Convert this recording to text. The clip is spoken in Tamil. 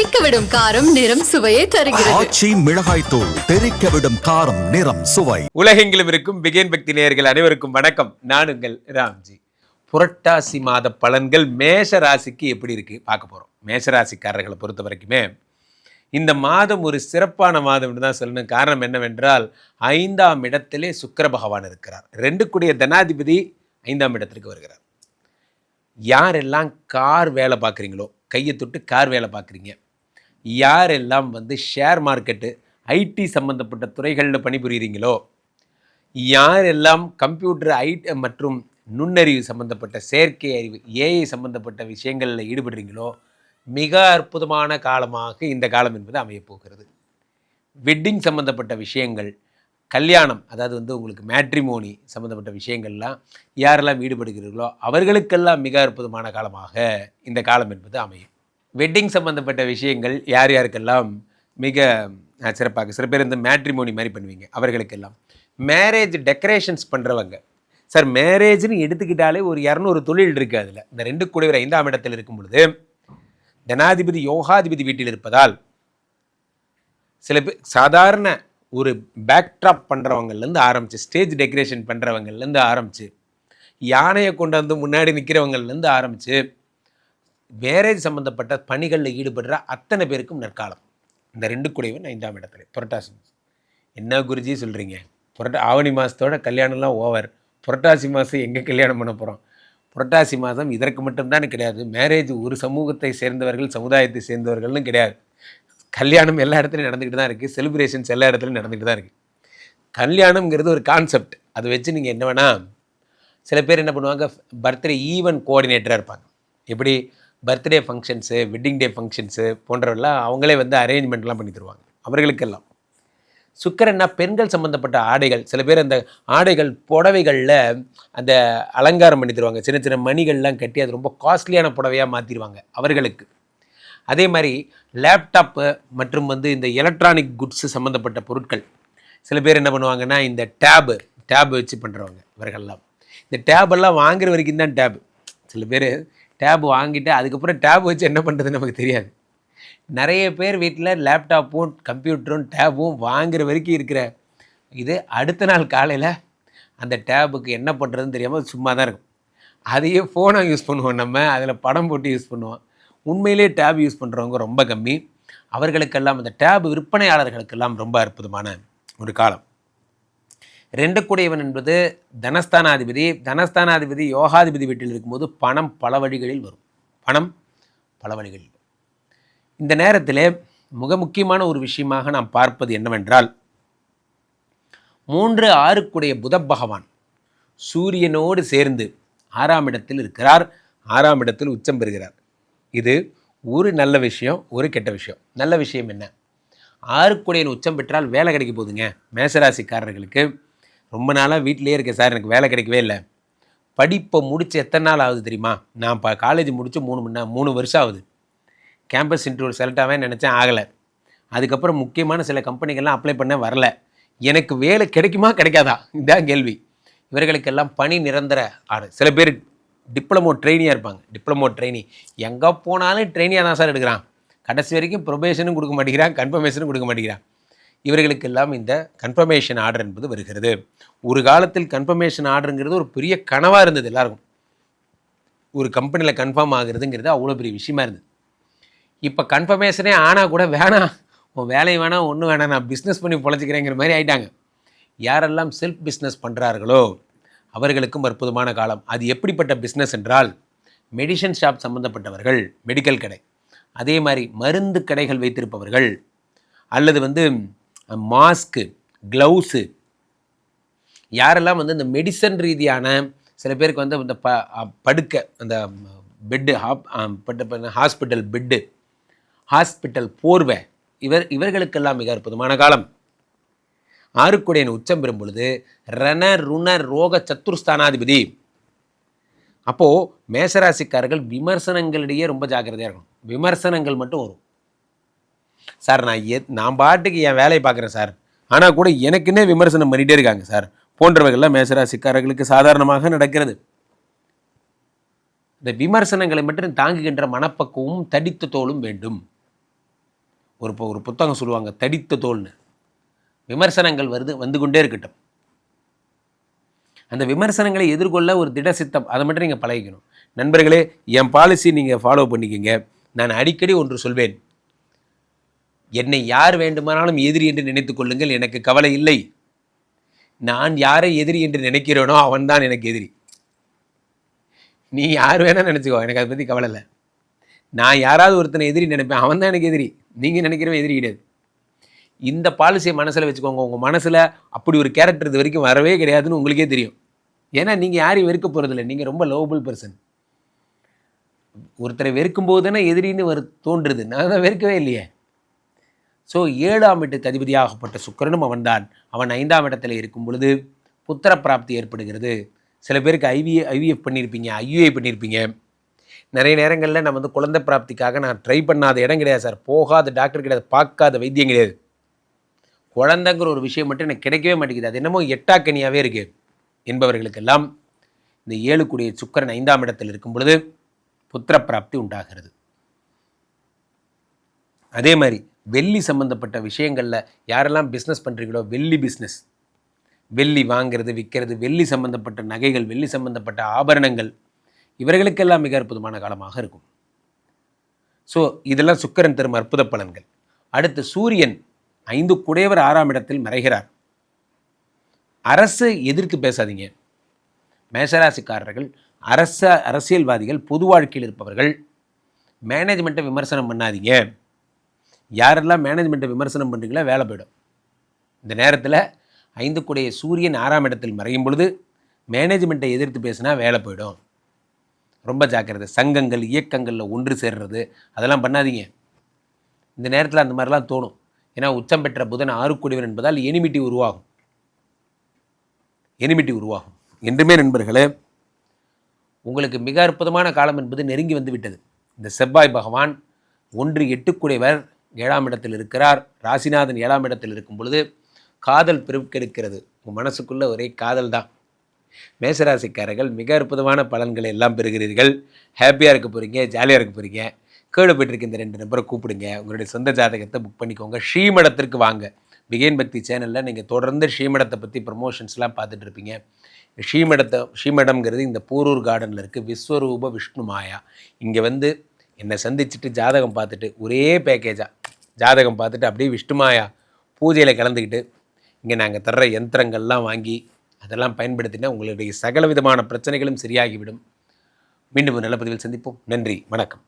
தெறிக்கவிடும் காரம் நிறம் சுவையை தருகிறது. ஆச்சி மிளகாய் தூள் தெறிக்கவிடும் காரம் நிறம் சுவை. உலகெங்கிலும் இருக்கும் பிகேன் பக்தி நேயர்கள் அனைவருக்கும் வணக்கம். நான் உங்கள் ராம்ஜி. புரட்டாசி மாத பலன்கள் மேஷ ராசிக்கு எப்படி இருக்கு பார்க்க போறோம். மேஷ ராசிக்காரர்களை பொறுத்த வரைக்குமே இந்த மாதம் ஒரு சிறப்பான மாதம் என்று தான் சொல்லணும். காரணம் என்னவென்றால் 5ஆம் இடத்திலே சுக்கிர பகவான் இருக்கிறார். 2 கூடிய தனாதிபதி 5ஆம் இடத்திற்கு வருகிறார். யாரெல்லாம் கார் வேலை பார்க்குறீங்களோ, கையை தொட்டு கார் வேலை பார்க்குறீங்க, யாரெல்லாம் ஷேர் மார்க்கெட்டு ஐடி சம்மந்தப்பட்ட துறைகளில் பணிபுரிகிறீங்களோ, யாரெல்லாம் கம்ப்யூட்டர் மற்றும் நுண்ணறிவு சம்மந்தப்பட்ட செயற்கை அறிவு ஏஐ சம்மந்தப்பட்ட விஷயங்களில் ஈடுபடுறீங்களோ, மிக அற்புதமான காலமாக இந்த காலம் என்பது அமையப்போகிறது. வெட்டிங் சம்மந்தப்பட்ட விஷயங்கள், கல்யாணம், அதாவது உங்களுக்கு மேட்ரிமோனி சம்மந்தப்பட்ட விஷயங்கள்லாம் யாரெல்லாம் ஈடுபடுகிறீர்களோ அவர்களுக்கெல்லாம் மிக அற்புதமான காலமாக இந்த காலம் என்பது அமையும். வெட்டிங் சம்மந்தப்பட்ட விஷயங்கள் யார் யாருக்கெல்லாம் மிக சிறப்பாக, சில பேர் இந்த மேட்ரிமோனி மாதிரி பண்ணுவீங்க, அவர்களுக்கெல்லாம். மேரேஜ் டெக்கரேஷன்ஸ் பண்ணுறவங்க, சார் மேரேஜ்னு எடுத்துக்கிட்டாலே ஒரு 200 தொழில் இருக்குது. அதில் இந்த 2 கூடிய 5ஆம் இடத்தில் இருக்கும் பொழுது தனாதிபதி யோகாதிபதி வீட்டில் இருப்பதால் சில பேர் சாதாரண ஒரு பேக்ட்ராப் பண்ணுறவங்கலேருந்து ஆரம்பித்து, ஸ்டேஜ் டெக்கரேஷன் பண்ணுறவங்கலேருந்து ஆரம்பித்து, யானையை கொண்டு வந்து முன்னாடி நிற்கிறவங்கலேருந்து ஆரம்பித்து, மேரேஜ் சம்மந்தப்பட்ட பணிகளில் ஈடுபடுற அத்தனை பேருக்கும் நற்காலம். இந்த 2 கூடியவன் 5ஆம் இடத்துல புரட்டாசி மாதம். என்ன குருஜி சொல்கிறீங்க, ஆவணி மாதத்தோட கல்யாணம்லாம் ஓவர், புரட்டாசி மாதம் எங்கே கல்யாணம் பண்ண போகிறோம்? புரட்டாசி மாதம் இதற்கு மட்டும்தான் கிடையாது. மேரேஜ் ஒரு சமூகத்தை சேர்ந்தவர்கள், சமுதாயத்தை சேர்ந்தவர்கள்னு கிடையாது. கல்யாணம் எல்லா இடத்துலையும் நடந்துக்கிட்டு தான் இருக்குது. செலிப்ரேஷன்ஸ் எல்லா இடத்துலையும் நடந்துக்கிட்டு தான் இருக்குது. கல்யாணம்ங்கிறது ஒரு கான்செப்ட். அதை வச்சு நீங்கள் என்ன வேணால், சில பேர் என்ன பண்ணுவாங்க, பர்த்டே ஈவென்ட் கோஆர்டினேட்டராக இருப்பாங்க. எப்படி birthday functions, wedding day functions போன்றவெல்லாம் அவங்களே அரேஞ்ச்மெண்ட்லாம் பண்ணி தருவாங்க. அவர்களுக்கெல்லாம் சுக்கிரன்னா பெண்கள் சம்மந்தப்பட்ட ஆடைகள், சில பேர் அந்த ஆடைகள் புடவைகளில் அந்த அலங்காரம் பண்ணி தருவாங்க. சின்ன சின்ன மணிகள்லாம் கட்டி அது ரொம்ப காஸ்ட்லியான புடவையாக மாற்றிடுவாங்க அவர்களுக்கு. அதே மாதிரி லேப்டாப்பு மற்றும் இந்த எலக்ட்ரானிக் குட்ஸு சம்மந்தப்பட்ட பொருட்கள், சில பேர் என்ன பண்ணுவாங்கன்னா இந்த டேபு வச்சு பண்ணுறவங்க இவர்கள்லாம். இந்த டேபெல்லாம் வாங்குற வரைக்கும் தான் டேபு. சில பேர் டேபு வாங்கிட்டு அதுக்கப்புறம் டேபு வச்சு என்ன பண்ணுறதுன்னு நமக்கு தெரியாது. நிறைய பேர் வீட்டில் லேப்டாப்பும் கம்ப்யூட்டரும் டேபும் வாங்குற வரைக்கும் இருக்கிற இது, அடுத்த நாள் காலையில் அந்த டேபுக்கு என்ன பண்ணுறதுன்னு தெரியாமல் சும்மா தான் இருக்கும். அதையே ஃபோனாக யூஸ் பண்ணுவோம், நம்ம அதில் படம் போட்டு யூஸ் பண்ணுவோம். உண்மையிலே டேப் யூஸ் பண்ணுறவங்க ரொம்ப கம்மி. அவர்களுக்கெல்லாம் அந்த டேப் விற்பனையாளர்களுக்கெல்லாம் ரொம்ப அற்புதமான ஒரு காலம். 2 கூடியவன் என்பது தனஸ்தானாதிபதி யோகாதிபதி வீட்டில் இருக்கும்போது பணம் பல வழிகளில் வரும். இந்த நேரத்தில் மிக முக்கியமான ஒரு விஷயமாக நாம் பார்ப்பது என்னவென்றால், 3-6 கூடிய புத பகவான் சூரியனோடு சேர்ந்து 6ஆம் இடத்தில் இருக்கிறார். 6ஆம் இடத்தில் உச்சம் பெறுகிறார். இது ஒரு நல்ல விஷயம், ஒரு கெட்ட விஷயம். நல்ல விஷயம் என்ன, 6 கூடியன் உச்சம் பெற்றால் வேலை கிடைக்க போகுதுங்க. மேசராசிக்காரர்களுக்கு ரொம்ப நாளாக வீட்டிலே இருக்கேன் சார், எனக்கு வேலை கிடைக்கவே இல்லை. படிப்பை முடித்து எத்தனை நாள் ஆகுது தெரியுமா? நான் காலேஜ் முடித்து 3 வருஷம் ஆகுது. கேம்பஸ் இன்டர்வியூ செலக்ட் ஆவேன்னு நினச்சேன், ஆகலை. அதுக்கப்புறம் முக்கியமான சில கம்பெனிகள்லாம் அப்ளை பண்ண வரல. எனக்கு வேலை கிடைக்குமா கிடைக்காதா, இதுதான் கேள்வி. இவர்களுக்கெல்லாம் பணி நிரந்தர ஆடு. சில பேர் டிப்ளமோ ட்ரெயினியாக இருப்பாங்க. டிப்ளமோ ட்ரெயினி எங்கே போனாலும் ட்ரெயினியாக தான் சார் எடுக்கிறான். கடைசி வரைக்கும் ப்ரொபேஷனும் கொடுக்க மாட்டேங்கிறான், கன்ஃபர்மேஷனும் கொடுக்க மாட்டேங்கிறான். இவர்களுக்கெல்லாம் இந்த கன்ஃபர்மேஷன் ஆர்டர் என்பது வருகிறது. ஒரு காலத்தில் கன்ஃபர்மேஷன் ஆர்டருங்கிறது ஒரு பெரிய கனவாக இருந்தது எல்லாருக்கும். ஒரு கம்பெனியில் கன்ஃபார்ம் ஆகுறதுங்கிறது அவ்வளோ பெரிய விஷயமா இருந்தது. இப்போ கன்ஃபர்மேஷனே ஆனால் கூட வேணாம், உன் வேலையை வேணாம், ஒன்றும் வேணாம், நான் பிஸ்னஸ் பண்ணி பொழைச்சிக்கிறேங்கிற மாதிரி ஆகிட்டாங்க. யாரெல்லாம் செல்ஃப் பிஸ்னஸ் பண்ணுறார்களோ அவர்களுக்கும் அற்புதமான காலம். அது எப்படிப்பட்ட பிஸ்னஸ் என்றால், மெடிசன் ஷாப் சம்மந்தப்பட்டவர்கள், மெடிக்கல் கடை, அதே மாதிரி மருந்து கடைகள் வைத்திருப்பவர்கள், அல்லது மாஸ்க்கு, க்ளவுஸு, யாரெல்லாம் இந்த மெடிசன் ரீதியான, சில பேருக்கு இந்த படுக்கை, அந்த பெட்டு, ஹாஸ்பிட்டல் பெட்டு, ஹாஸ்பிட்டல் போர்வை, இவர்களுக்கெல்லாம் மிக அற்புதமான காலம். 6 கூடியன் உச்சம் பெறும் பொழுது ருண ரோக சத்துருஸ்தானாதிபதி. அப்போது மேசராசிக்காரர்கள் விமர்சனங்களிடையே ரொம்ப ஜாக்கிரதையாக இருக்கணும். விமர்சனங்கள் மட்டும் வரும். சார் நான் பாட்டுக்கு என் வேலையை பார்க்குறேன் சார், ஆனால் கூட எனக்குன்னே விமர்சனம் பண்ணிகிட்டே இருக்காங்க சார் போன்றவைகள்லாம் மேசராசிக்காரர்களுக்கு சாதாரணமாக நடக்கிறது. இந்த விமர்சனங்களை மட்டும் தாங்குகின்ற மனப்பக்குவமும் தடித்த தோளும் வேண்டும். ஒரு புத்தகம் சொல்லுவாங்க, தடித்த தோல்னு. விமர்சனங்கள் வந்து கொண்டே இருக்கட்டும். அந்த விமர்சனங்களை எதிர்கொள்ள ஒரு திடசித்தம், அதை மட்டும் நீங்கள் பழகிக்கணும். நண்பர்களே, என் பாலிசி நீங்கள் ஃபாலோ பண்ணிக்கோங்க. நான் அடிக்கடி ஒன்று சொல்வேன், என்னை யார் வேண்டுமானாலும் எதிரி என்று நினைத்துக் கொள்ளுங்கள், எனக்கு கவலை இல்லை. நான் யாரை எதிரி என்று நினைக்கிறேனோ அவன்தான் எனக்கு எதிரி. நீ யார் வேணா நினச்சிக்கோ, எனக்கு அதை பற்றி கவலை இல்லை. நான் யாராவது ஒருத்தனை எதிரி நினைப்பேன், அவன் தான் எனக்கு எதிரி. நீங்கள் நினைக்கிறவன் எதிரி கிடையாது. இந்த பாலிசியை மனசில் வச்சுக்கோங்க. உங்கள் மனசில் அப்படி ஒரு கேரக்டர் இது வரைக்கும் வரவே கிடையாதுன்னு உங்களுக்கே தெரியும். ஏன்னா நீங்கள் யாரையும் வெறுக்க போகிறதில்ல, நீங்கள் ரொம்ப லவபிள் பர்சன். ஒருத்தரை வெறுக்கும் போது தானே எதிரின்னு தோன்றுறது. நான் தான் வெறுக்கவே இல்லையே. ஸோ 7ஆம் வீட்டுக்கு அதிபதியாகப்பட்ட சுக்கிரனும் அவன்தான். அவன் 5ஆம் இடத்துல இருக்கும் பொழுது புத்திர பிராப்தி ஏற்படுகிறது. சில பேருக்கு ஐவிஎஃப் பண்ணியிருப்பீங்க, ஐயுஐ பண்ணியிருப்பீங்க. நிறைய நேரங்களில் நம்ம குழந்தை பிராப்திக்காக நான் ட்ரை பண்ணாத இடம் கிடையாது சார், போகாத டாக்டர் கிடையாது, பார்க்காத வைத்தியம் கிடையாது. குழந்தைங்கிற ஒரு விஷயம் மட்டும் எனக்கு கிடைக்கவே மாட்டேங்குது, அது என்னமோ எட்டாக்கனியாகவே இருக்குது என்பவர்களுக்கெல்லாம் இந்த 7 கூடிய சுக்கிரன் 5ஆம் இடத்தில் இருக்கும் பொழுது புத்திர பிராப்தி உண்டாகிறது. அதே மாதிரி வெள்ளி சம்பந்தப்பட்ட விஷயங்களில் யாரெல்லாம் பிஸ்னஸ் பண்ணுறீங்களோ, வெள்ளி பிஸ்னஸ், வெள்ளி வாங்கிறது விற்கிறது, வெள்ளி சம்பந்தப்பட்ட நகைகள், வெள்ளி சம்பந்தப்பட்ட ஆபரணங்கள், இவர்களுக்கெல்லாம் மிக அற்புதமான காலமாக இருக்கும். ஸோ இதெல்லாம் சுக்கிரன் தரும் அற்புத பலன்கள். அடுத்து சூரியன் 5 குடையவர் 6ஆம் இடத்தில் மறைகிறார். அரசு எதிர்த்து பேசாதீங்க. மேஷராசிக்காரர்கள், அரசியல்வாதிகள், பொது வாழ்க்கையில் இருப்பவர்கள் மேனேஜ்மெண்ட்டை விமர்சனம் பண்ணாதீங்க. யாரெல்லாம் மேனேஜ்மெண்ட்டை விமர்சனம் பண்ணுறீங்களோ வேலை போயிடும். இந்த நேரத்தில் 5 குடைய சூரியன் 6ஆம் இடத்தில் மறையும் பொழுது மேனேஜ்மெண்ட்டை எதிர்த்து பேசினா வேலை போயிடும். ரொம்ப ஜாக்கிரதை. சங்கங்கள், இயக்கங்களில் ஒன்று சேர்றது, அதெல்லாம் பண்ணாதீங்க. இந்த நேரத்தில் அந்த மாதிரிலாம் தோணும். ஏன்னா உச்சம் பெற்ற புதன் 6 கூடியவர் என்பதால் எனிமிட்டி உருவாகும். என்றுமே நண்பர்களே, உங்களுக்கு மிக அற்புதமான காலம் என்பது நெருங்கி வந்து விட்டது. இந்த செவ்வாய் பகவான் 1 8 கூடியவர் 7ஆம் இடத்தில் இருக்கிறார். ராசிநாதன் 7ஆம் இடத்தில் இருக்கும் பொழுது காதல் பெருக்கெடுக்கிறது. உங்கள் மனசுக்குள்ளே ஒரே காதல் தான். மேஷராசிக்காரர்கள் மிக அற்புதமான பலன்களை எல்லாம் பெறுகிறீர்கள். ஹாப்பியாக இருக்க போகிறீங்க, ஜாலியாக இருக்க போகிறீங்க. கேடு போய்ட்டுருக்கு இந்த 2 நபரை கூப்பிடுங்க. உங்களுடைய சொந்த ஜாதகத்தை புக் பண்ணிக்கோங்க. ஸ்ரீமடத்திற்கு வாங்க. பிகேன் பக்தி சேனலில் நீங்கள் தொடர்ந்து ஸ்ரீமடத்தை பற்றி ப்ரமோஷன்ஸ்லாம் பார்த்துட்டு இருப்பீங்க. ஸ்ரீமடம்ங்கிறது இந்த போரூர் கார்டனில் இருக்குது. விஸ்வரூப விஷ்ணு மாயா. இங்கே வந்து என்னை சந்திச்சுட்டு ஜாதகம் பார்த்துட்டு, ஒரே பேக்கேஜாக ஜாதகம் பார்த்துட்டு அப்படியே விஷ்ணு மாயா பூஜையில் கலந்துக்கிட்டு, இங்கே நாங்கள் தர்ற யந்திரங்கள்லாம் வாங்கி அதெல்லாம் பயன்படுத்தினா உங்களுடைய சகல விதமான பிரச்சனைகளும் சரியாகிவிடும். மீண்டும் ஒரு நல்ல பதிவில் சந்திப்போம். நன்றி, வணக்கம்.